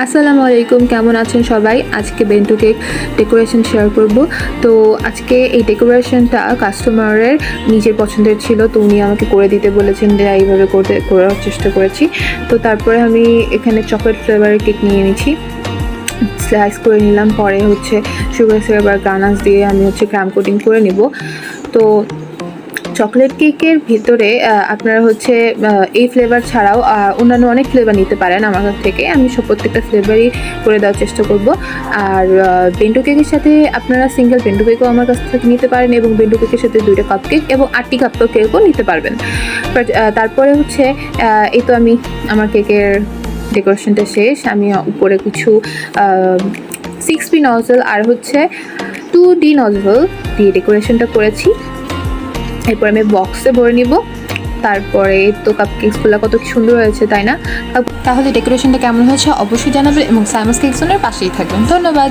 আসসালামু আলাইকুম, কেমন আছেন সবাই? আজকে বেন্টো কেক ডেকোরেশন শেয়ার করব। তো আজকে এই ডেকোরেশনটা কাস্টমারের নিজের পছন্দের ছিল, তো উনি আমাকে করে দিতে বলেছেন, যে এইভাবে করার চেষ্টা করেছি। তো তারপরে আমি এখানে চকলেট ফ্লেভারের কেক নিয়ে নিয়েছি, স্লাইস করে নিলাম। পরে হচ্ছে সুগার সিরাপ আর গানাশ দিয়ে আমি ক্রাম কোটিং করে নিব। তো চকলেট কেকের ভিতরে আপনারা এই ফ্লেভার ছাড়াও অন্যান্য অনেক ফ্লেভার নিতে পারেন আমার কাছ থেকে। আমি প্রত্যেকটা ফ্লেভারই করে দেওয়ার চেষ্টা করব। আর বেন্টো কেকের সাথে আপনারা সিঙ্গেল বেন্টো কেকও আমার কাছ থেকে নিতে পারেন, এবং বেন্টো কেকের সাথে 2টা কাপ কেক এবং 8টি কাপ কেকও নিতে পারবেন। তারপরে এই তো আমার কেকের ডেকোরেশনটা শেষ। আমি উপরে কিছু 6P নজল আর 2D নজল দিয়ে ডেকোরেশনটা করেছি। এরপর আমি বক্সে ভরে নিব। তারপরে তো কাপকেকসগুলো কত সুন্দর হয়েছে, তাই না? তাহলে ডেকোরেশনটা কেমন হয়েছে অবশ্যই জানাবেন, এবং সাইমাস কেক জোনের পাশেই থাকবেন। ধন্যবাদ।